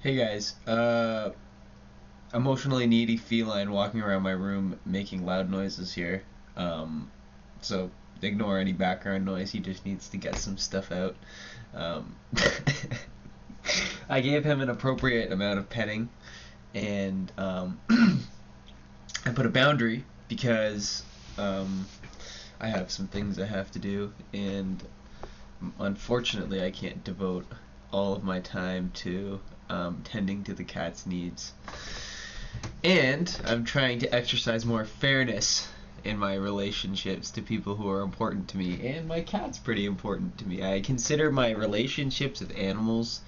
Hey guys, emotionally needy feline walking around my room making loud noises here. So ignore any background noise. He just needs to get some stuff out. Um, I gave him an appropriate amount of petting, and I put a boundary because I have some things I have to do, and unfortunately, I can't devote all of my time to tending to the cat's needs. And I'm trying to exercise more fairness in my relationships to people who are important to me, and my cat's pretty important to me. I consider my relationships with animals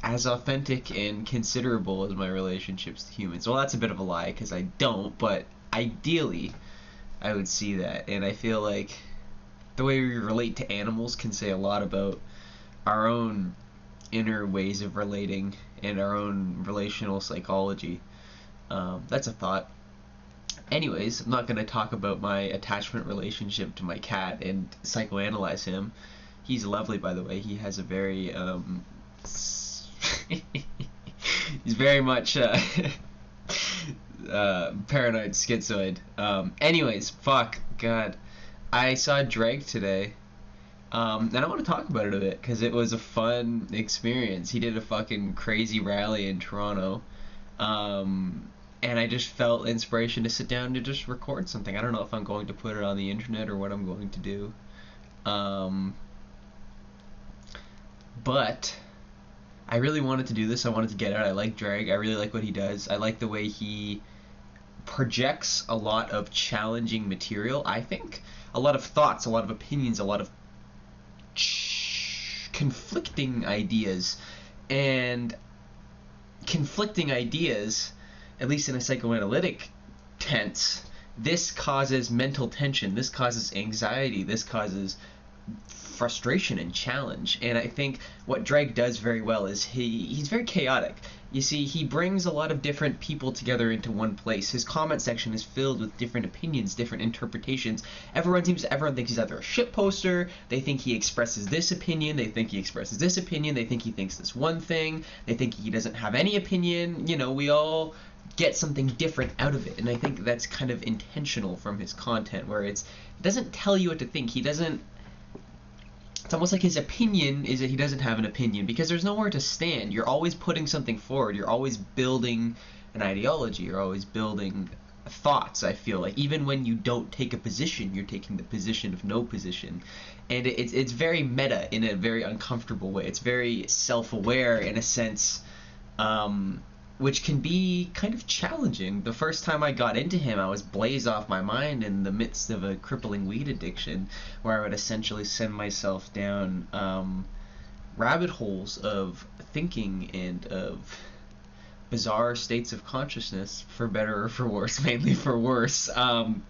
as authentic and considerable as my relationships to humans. Well, that's a bit of a lie because I don't, but ideally, I would see that. And I feel like the way we relate to animals can say a lot about our own inner ways of relating and our own relational psychology. That's a thought. Anyways, I'm not going to talk about my attachment relationship to my cat and psychoanalyze him. He's lovely, by the way. He has a very he's very much paranoid schizoid. Anyways, fuck, God. I saw JREG today, and I want to talk about it a bit because it was a fun experience. He did a fucking crazy rally in Toronto, and I just felt inspiration to sit down to just record something. I don't know if I'm going to put it on the internet or what I'm going to do, but I really wanted to do this. I wanted to get out. I like JREG. I really like what he does. I like the way he projects a lot of challenging material, I think. A lot of thoughts, a lot of opinions, a lot of conflicting ideas. And conflicting ideas, at least in a psychoanalytic tense, this causes mental tension, this causes anxiety, this causes frustration and challenge. And I think what JREG does very well is he's very chaotic. You see, he brings a lot of different people together into one place. His comment section is filled with different opinions, different interpretations. Everyone thinks he's either a shit poster, they think he expresses this opinion, they think he expresses this opinion, they think he thinks this one thing, they think he doesn't have any opinion. You know, we all get something different out of it. And I think that's kind of intentional from his content, where it doesn't tell you what to think. It's almost like his opinion is that he doesn't have an opinion because there's nowhere to stand. You're always putting something forward. You're always building an ideology. You're always building thoughts, I feel like. Even when you don't take a position, you're taking the position of no position. And it's very meta in a very uncomfortable way. It's very self-aware in a sense, which can be kind of challenging. The first time I got into him, I was blazed off my mind in the midst of a crippling weed addiction, where I would essentially send myself down rabbit holes of thinking and of bizarre states of consciousness, for better or for worse, mainly for worse. And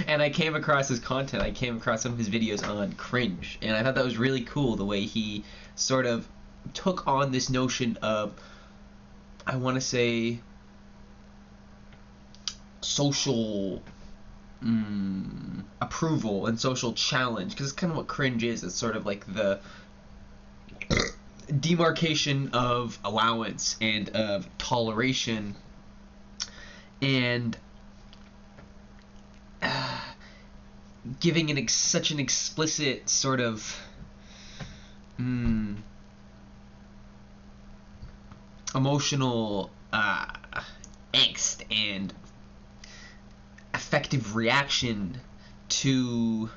I came across his content. I came across some of his videos on cringe, and I thought that was really cool, the way he sort of took on this notion of, I want to say, social approval and social challenge, because it's kind of what cringe is. It's sort of like the demarcation of allowance and of toleration, and giving such an explicit sort of emotional angst and affective reaction to,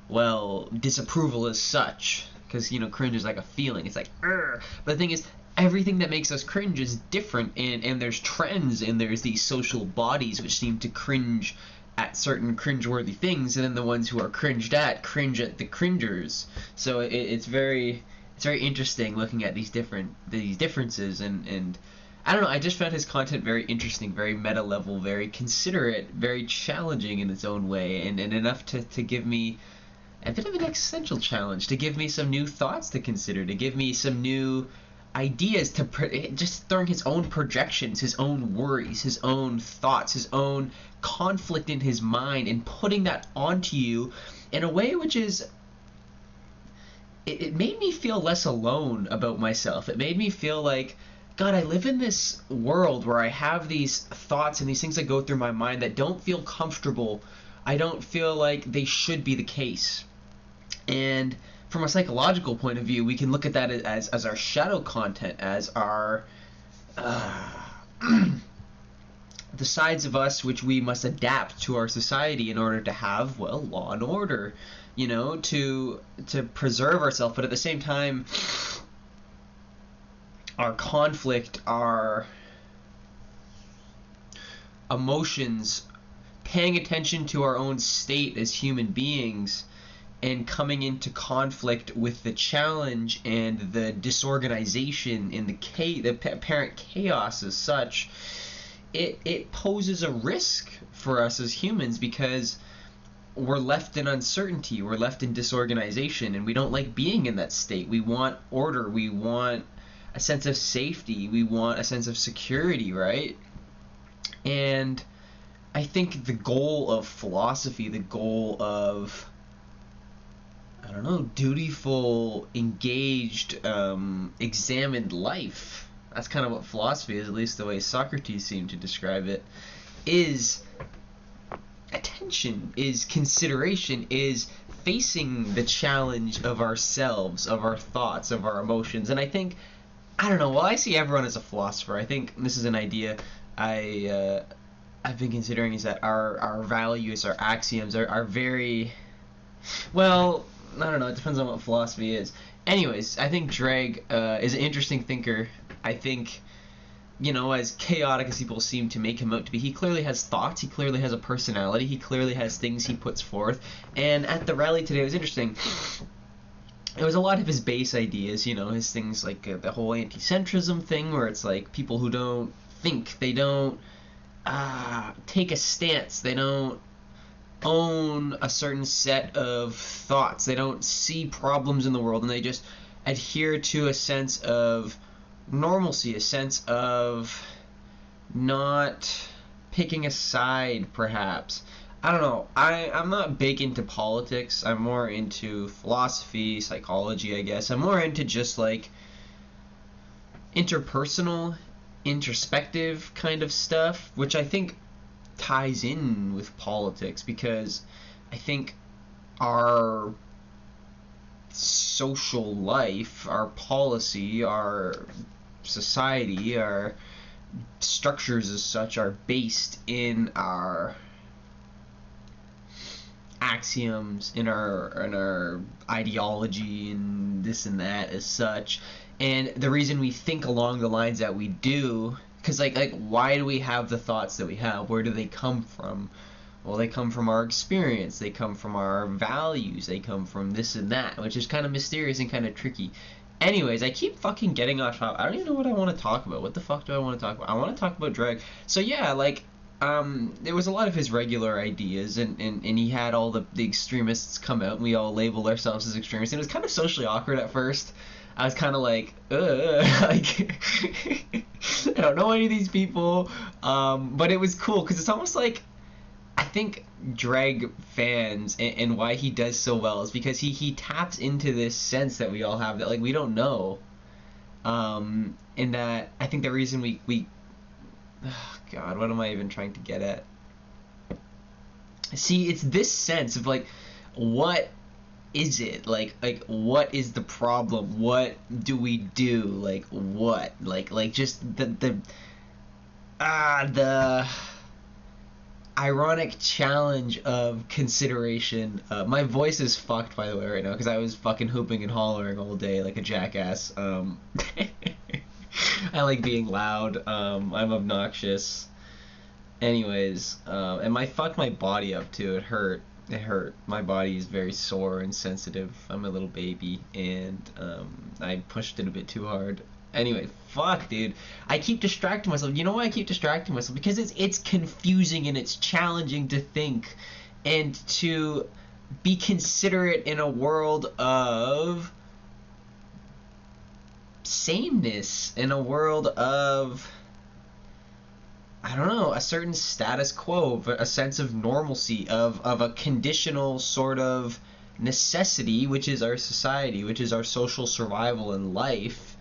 well, disapproval as such, because, you know, cringe is like a feeling. It's like, Urgh. But the thing is, everything that makes us cringe is different, and there's trends, and there's these social bodies which seem to cringe at certain cringeworthy things, and then the ones who are cringed at cringe at the cringers. So it's very interesting looking at these differences, and I don't know, I just found his content very interesting, very meta level, very considerate, very challenging in its own way, and enough to give me a bit of an existential challenge, to give me some new thoughts to consider, to give me some new ideas, to just throwing his own projections, his own worries, his own thoughts, his own conflict in his mind, and putting that onto you in a way which is it made me feel less alone about myself. It made me feel like, God, I live in this world where I have these thoughts and these things that go through my mind that don't feel comfortable. I don't feel like they should be the case. And from a psychological point of view, we can look at that as our shadow content, as our the sides of us which we must adapt to our society in order to have, well, law and order, you know, to preserve ourselves. But at the same time, our conflict, our emotions, paying attention to our own state as human beings, and coming into conflict with the challenge and the disorganization and the apparent chaos as such, it poses a risk for us as humans, because we're left in uncertainty, we're left in disorganization, and we don't like being in that state. We want order, we want a sense of safety, we want a sense of security, right? And I think the goal of philosophy, the goal of, I don't know, dutiful, engaged, examined life, that's kind of what philosophy is, at least the way Socrates seemed to describe it, is attention, is consideration, is facing the challenge of ourselves, of our thoughts, of our emotions. And I think, I don't know, well, I see everyone as a philosopher. I think this is an idea I've been considering, is that our values, our axioms are very, well, I don't know, it depends on what philosophy is. Anyways, I think JREG is an interesting thinker. I think, you know, as chaotic as people seem to make him out to be, he clearly has thoughts, he clearly has a personality, he clearly has things he puts forth. And at the rally today, it was interesting. It was a lot of his base ideas, you know, his things like the whole anti-centrism thing, where it's like people who don't think, they don't take a stance, they don't own a certain set of thoughts, they don't see problems in the world, and they just adhere to a sense of normalcy, a sense of not picking a side, perhaps. I don't know. I'm not big into politics. I'm more into philosophy, psychology, I guess. I'm more into just like interpersonal, introspective kind of stuff, which I think ties in with politics, because I think our social life, our policy, our society, our structures as such are based in our axioms, in our ideology, and this and that as such. And the reason we think along the lines that we do, because like why do we have the thoughts that we have? Where do they come from? Well, they come from our experience, they come from our values, they come from this and that, which is kind of mysterious and kind of tricky. Anyways, I keep fucking getting off topic. I don't even know what I want to talk about. What the fuck do I want to talk about? I want to talk about JREG. So yeah, like, there was a lot of his regular ideas, and he had all the extremists come out, and we all labeled ourselves as extremists. And it was kind of socially awkward at first. I was kind of like, like, I don't know any of these people, but it was cool, because it's almost like, I think JREG fans, and why he does so well, is because he taps into this sense that we all have, that like we don't know, and that I think the reason we oh God, what am I even trying to get at? See, it's this sense of like, what is it, like what is the problem, what do we do, like what, like just the ironic challenge of consideration. My voice is fucked, by the way, right now, because I was fucking hooping and hollering all day like a jackass. I like being loud. I'm obnoxious. Anyways, and I fucked my body up too. It hurt. It hurt. My body is very sore and sensitive. I'm a little baby, and I pushed it a bit too hard. Anyway, fuck, dude. I keep distracting myself. You know why I keep distracting myself? Because it's confusing and it's challenging to think and to be considerate in a world of sameness, in a world of, I don't know, a certain status quo, a sense of normalcy, of a conditional sort of necessity, which is our society, which is our social survival in life.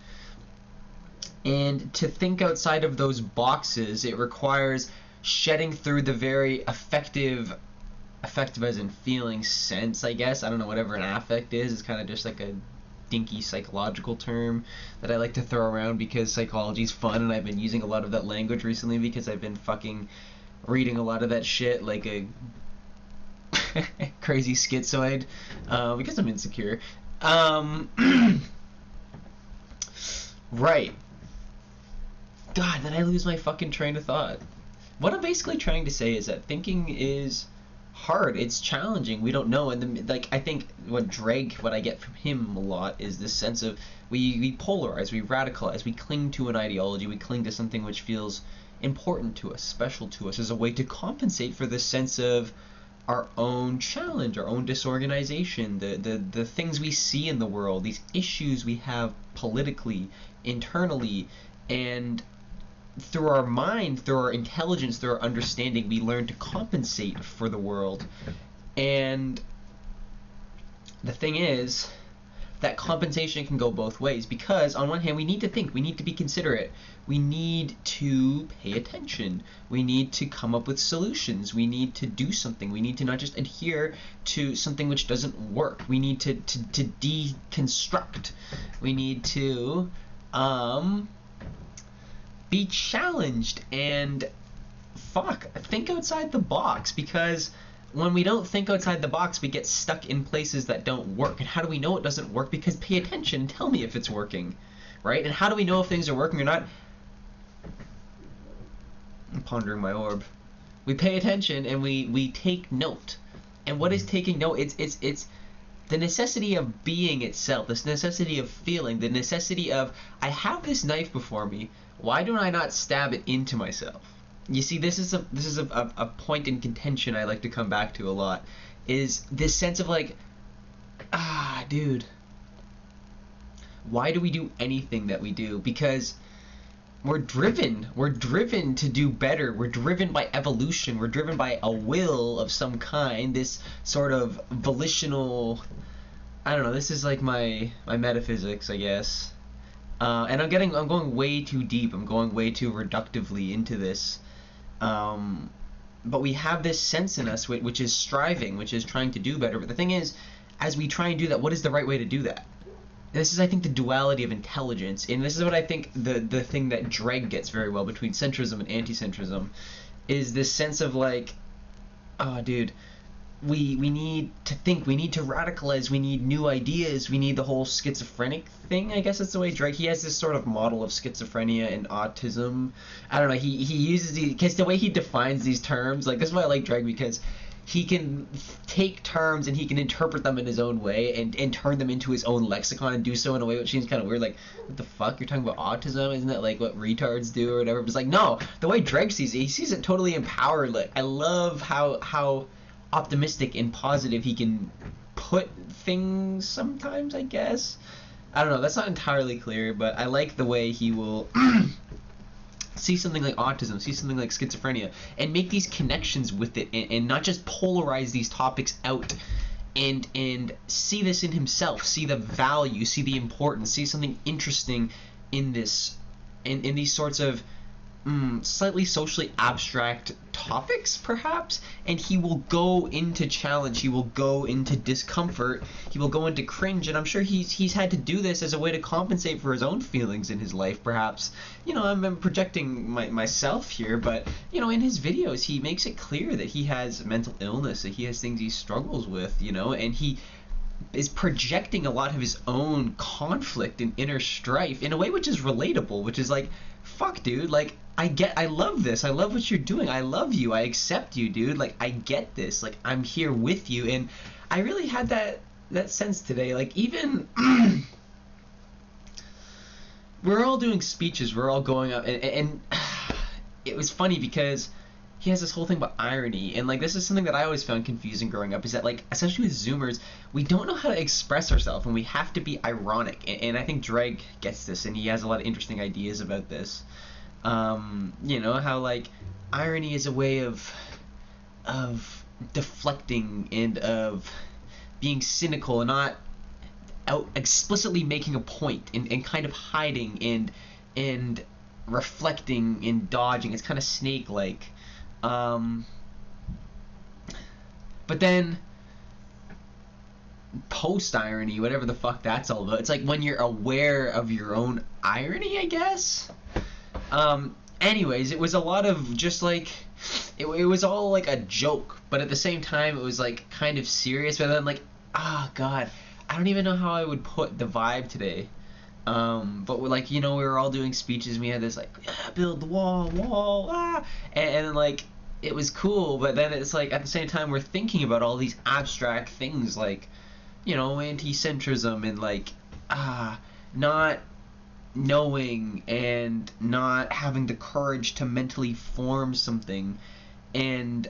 And to think outside of those boxes, it requires shedding through the very effective as in feeling sense, I guess. I don't know, whatever an affect is. It's kind of just like a dinky psychological term that I like to throw around because psychology's fun, and I've been using a lot of that language recently because I've been fucking reading a lot of that shit like a crazy schizoid, because I'm insecure. Right. God, did I lose my fucking train of thought? What I'm basically trying to say is that thinking is hard. It's challenging. We don't know. And like, I think what I get from him a lot is this sense of we polarize, we radicalize, we cling to an ideology, we cling to something which feels important to us, special to us, as a way to compensate for this sense of our own challenge, our own disorganization, the things we see in the world, these issues we have politically, internally, and through our mind, through our intelligence, through our understanding, we learn to compensate for the world. And the thing is, that compensation can go both ways, because on one hand, we need to think, we need to be considerate, we need to pay attention, we need to come up with solutions, we need to do something, we need to not just adhere to something which doesn't work, we need to deconstruct, we need to be challenged and think outside the box, because when we don't think outside the box, we get stuck in places that don't work. And how do we know it doesn't work? Because pay attention and tell me if it's working, right? And how do we know if things are working or not? I'm pondering my orb. We pay attention and we take note. And what is taking note? It's the necessity of being itself, this necessity of feeling, the necessity of, I have this knife before me, why don't I not stab it into myself? You see, this is a point in contention I like to come back to a lot, is this sense of like, dude, why do we do anything that we do? Because we're driven to do better, we're driven by evolution, we're driven by a will of some kind, this sort of volitional, I don't know, this is like my metaphysics, I guess. And I'm going way too deep, I'm going way too reductively into this. But we have this sense in us which is striving, which is trying to do better. But the thing is, as we try and do that, what is the right way to do that? This is, I think, the duality of intelligence. And this is what I think the thing that JREG gets very well between centrism and anti-centrism, is this sense of like, oh, dude, we need to think, we need to radicalize, we need new ideas, we need the whole schizophrenic thing, I guess that's the way Drake, he has this sort of model of schizophrenia and autism. I don't know, he uses these, because the way he defines these terms, like, this is why I like Drake, because he can take terms and he can interpret them in his own way and turn them into his own lexicon and do so in a way which seems kind of weird, like, what the fuck, you're talking about autism, isn't that like what retards do or whatever? But it's like, no, the way Drake sees it, he sees it totally empowered. Like, I love how optimistic and positive he can put things sometimes, I guess. I don't know, that's not entirely clear, but I like the way he will see something like autism, see something like schizophrenia, and make these connections with it, and not just polarize these topics out, and see this in himself, see the value, see the importance, see something interesting in this, in these sorts of slightly socially abstract topics, perhaps, and he will go into challenge, he will go into discomfort, he will go into cringe, and I'm sure he's had to do this as a way to compensate for his own feelings in his life, perhaps. You know, I'm projecting myself here, but, you know, in his videos, he makes it clear that he has mental illness, that he has things he struggles with, you know, and he is projecting a lot of his own conflict and inner strife in a way which is relatable, which is like, fuck, dude, like, I love this, I love what you're doing, I love you, I accept you, dude, like, I get this, like, I'm here with you. And I really had that sense today, like, even we're all doing speeches, we're all going up, and it was funny because he has this whole thing about irony, and like, this is something that I always found confusing growing up, is that, like, especially with Zoomers, we don't know how to express ourselves, and we have to be ironic, and I think Dreg gets this, and he has a lot of interesting ideas about this. You know, how, like, irony is a way of deflecting and of being cynical and not out explicitly making a point, and kind of hiding and reflecting and dodging. It's kind of snake-like. But then post-irony, whatever the fuck that's all about, it's like when you're aware of your own irony, I guess. Anyways, it was a lot of just like, it was all like a joke, but at the same time it was like kind of serious. But then like, god, I don't even know how I would put the vibe today. But we're like, you know, we were all doing speeches and we had this like, build the wall, and then like it was cool. But then it's like at the same time we're thinking about all these abstract things like, you know, anti-centrism and like not knowing and not having the courage to mentally form something. And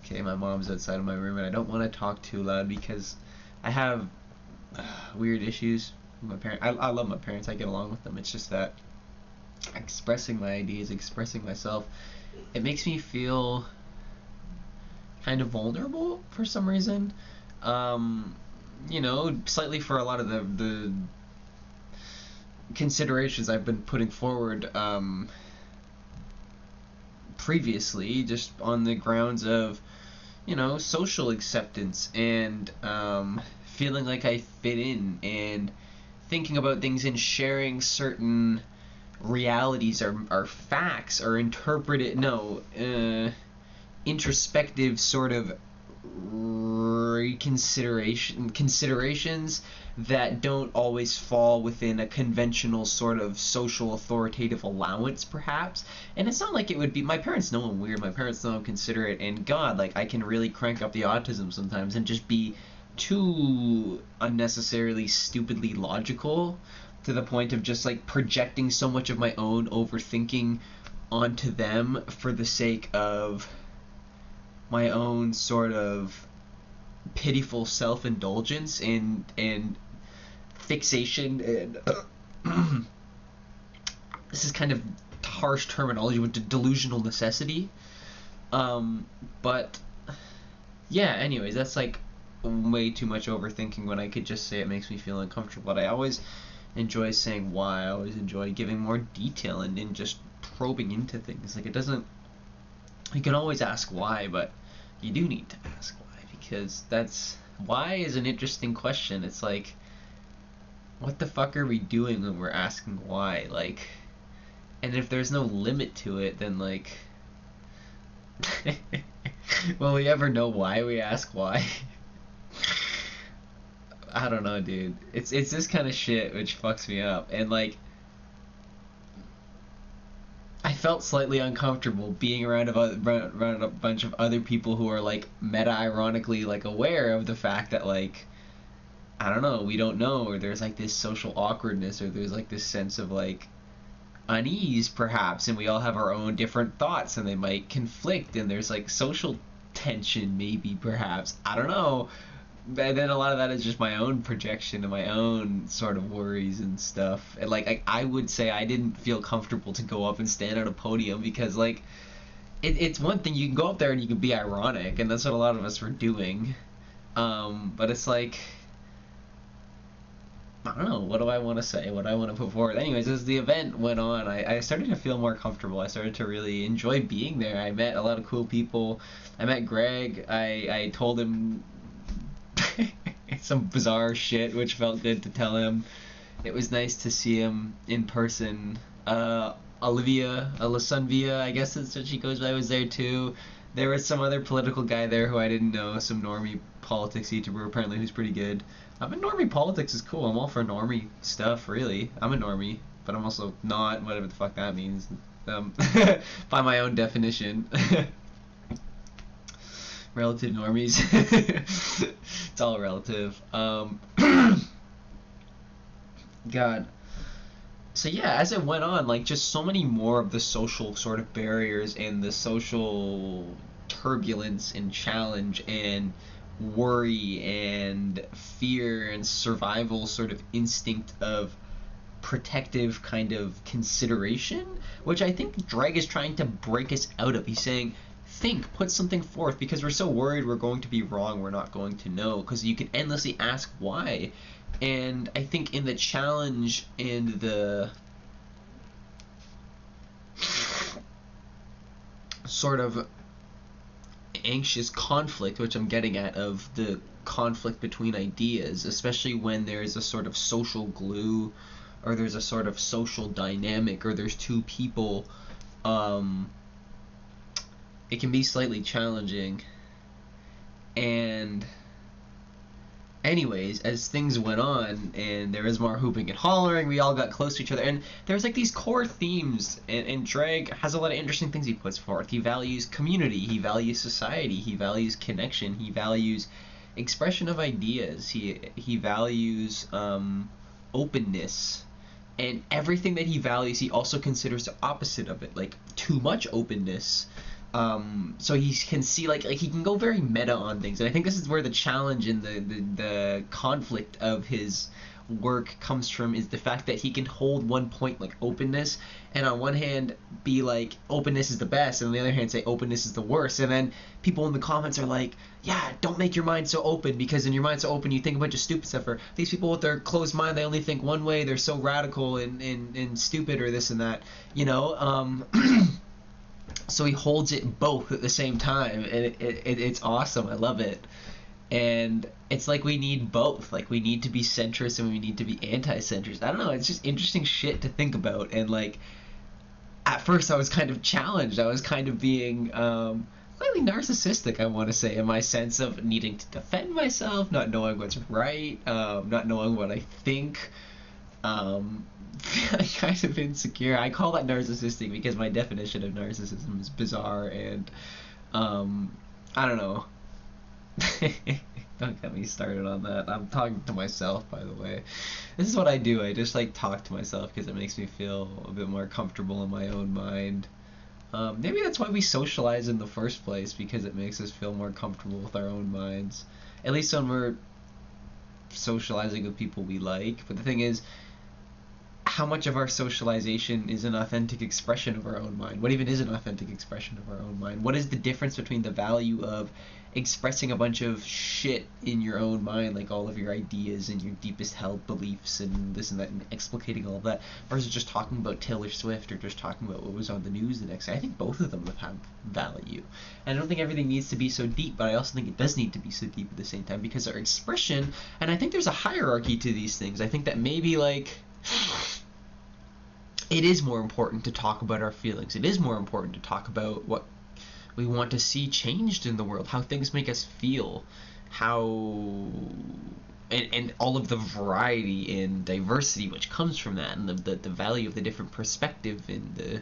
okay, my mom's outside of my room and I don't want to talk too loud because I have weird issues with my parents. I love my parents, I get along with them. It's just that expressing my ideas, expressing myself, it makes me feel kind of vulnerable for some reason. You know, slightly for a lot of the considerations I've been putting forward previously, just on the grounds of, you know, social acceptance and feeling like I fit in and thinking about things and sharing certain realities or facts or introspective sort of considerations that don't always fall within a conventional sort of social authoritative allowance, perhaps. And it's not like it would be, my parents know I'm weird, my parents know I'm considerate, and god, like I can really crank up the autism sometimes and just be too unnecessarily stupidly logical, to the point of just like projecting so much of my own overthinking onto them for the sake of my own sort of pitiful self-indulgence and fixation and this is kind of harsh terminology with delusional necessity, but yeah, anyways, that's like way too much overthinking when I could just say it makes me feel uncomfortable. But I always enjoy saying why. I always enjoy giving more detail and just probing into things. Like, it doesn't, you can always ask why, but you do need to ask why, because why is an interesting question. It's like, what the fuck are we doing when we're asking why? Like, and if there's no limit to it, then like will we ever know why we ask why? I don't know, dude. It's this kind of shit which fucks me up. And like, I felt slightly uncomfortable being around a bunch of other people who are like meta-ironically like aware of the fact that like, I don't know, we don't know, or there's like this social awkwardness, or there's like this sense of like unease perhaps, and we all have our own different thoughts and they might conflict, and there's like social tension maybe, perhaps, I don't know. And then a lot of that is just my own projection and my own sort of worries and stuff. And like I would say I didn't feel comfortable to go up and stand on a podium because like it's one thing, you can go up there and you can be ironic, and that's what a lot of us were doing, but it's like, I don't know, what do I want to say, what do I want to put forward? Anyways, as the event went on, I started to feel more comfortable. I started to really enjoy being there. I met a lot of cool people. I met Greg. I told him some bizarre shit, which felt good to tell him. It was nice to see him in person. Olivia, Alasunvia, I guess that's what she goes by, was there too. There was some other political guy there who I didn't know, some normie politics YouTuber apparently who's pretty good. Normie politics is cool. I'm all for normie stuff, really. I'm a normie, but I'm also not, whatever the fuck that means, by my own definition. Relative normies. It's all relative. God. So yeah, as it went on, like, just so many more of the social sort of barriers and the social turbulence and challenge and worry and fear and survival sort of instinct of protective kind of consideration, which I think JREG is trying to break us out of. He's saying, put something forth, because we're so worried we're going to be wrong, we're not going to know, because you can endlessly ask why. And I think in the challenge and the sort of anxious conflict, which I'm getting at, of the conflict between ideas, especially when there's a sort of social glue, or there's a sort of social dynamic, or there's two people, it can be slightly challenging. And anyways, as things went on and there was more hooping and hollering, we all got close to each other, and there's like these core themes, and JREG has a lot of interesting things he puts forth. He values community, he values society, he values connection, he values expression of ideas, he values openness, and everything that he values he also considers the opposite of it, like too much openness. So he can see like he can go very meta on things, and I think this is where the challenge and the conflict of his work comes from, is the fact that he can hold one point like openness, and on one hand be like openness is the best, and on the other hand say openness is the worst, and then people in the comments are like, yeah, don't make your mind so open, because in your mind so open you think a bunch of stupid stuff, or these people with their closed mind, they only think one way, they're so radical and stupid, or this and that, you know. So he holds it both at the same time, and it's awesome. I love it. And it's like we need both. Like, we need to be centrist and we need to be anti-centrist. I don't know, it's just interesting shit to think about. And like, at first I was kind of challenged. I was kind of being slightly narcissistic, I want to say, in my sense of needing to defend myself, not knowing what's right, not knowing what I think. Kind of insecure. I call that narcissistic because my definition of narcissism is bizarre, and I don't know. Don't get me started on that. I'm talking to myself, by the way. This is what I do. I just like talk to myself because it makes me feel a bit more comfortable in my own mind. Maybe that's why we socialize in the first place, because it makes us feel more comfortable with our own minds. At least when we're socializing with people we like. But the thing is, how much of our socialization is an authentic expression of our own mind? What even is an authentic expression of our own mind? What is the difference between the value of expressing a bunch of shit in your own mind, like all of your ideas and your deepest held beliefs and this and that, and explicating all of that, versus just talking about Taylor Swift or just talking about what was on the news the next day? I think both of them have value. And I don't think everything needs to be so deep, but I also think it does need to be so deep at the same time, because our expression, and I think there's a hierarchy to these things. I think that maybe like it is more important to talk about our feelings. It is more important to talk about what we want to see changed in the world, how things make us feel, how and all of the variety and diversity which comes from that, and the value of the different perspective and the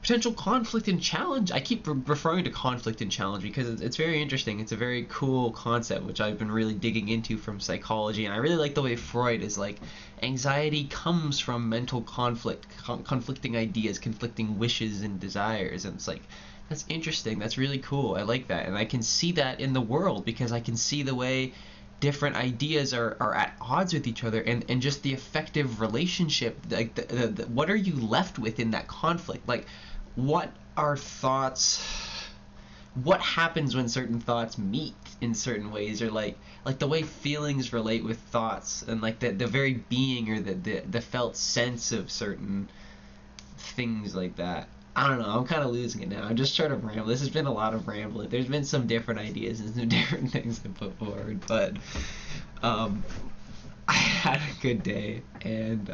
potential conflict and challenge. I keep referring to conflict and challenge because it's very interesting. It's a very cool concept which I've been really digging into from psychology, and I really like the way Freud is like, anxiety comes from mental conflict, conflicting ideas, conflicting wishes and desires, and it's like, that's interesting, that's really cool, I like that, and I can see that in the world because I can see the way different ideas are at odds with each other, and just the effective relationship, like what are you left with in that conflict? Like, what are thoughts, what happens when certain thoughts meet in certain ways, or like the way feelings relate with thoughts, and like the very being or the felt sense of certain things like that. I don't know, I'm kind of losing it now. I'm just trying to ramble. This has been a lot of rambling. There's been some different ideas and some different things to put forward, but I had a good day, and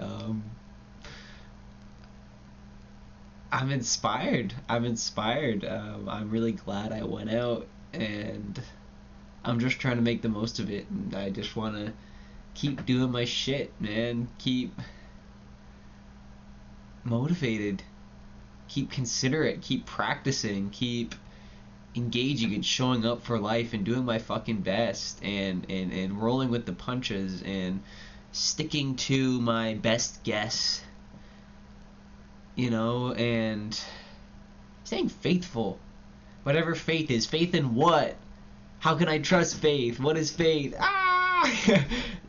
I'm inspired. I'm really glad I went out, and I'm just trying to make the most of it, and I just want to keep doing my shit, man. Keep motivated. Keep considerate, keep practicing, keep engaging and showing up for life and doing my fucking best, and rolling with the punches and sticking to my best guess, you know, and staying faithful. Whatever faith is. Faith in what? How can I trust faith? What is faith?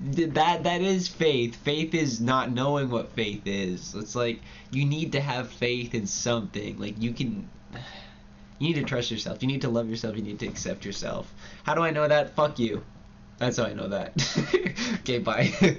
That is faith. Faith is not knowing what faith is. It's like, you need to have faith in something. Like, you You need to trust yourself. You need to love yourself. You need to accept yourself. How do I know that? Fuck you. That's how I know that. Okay, bye.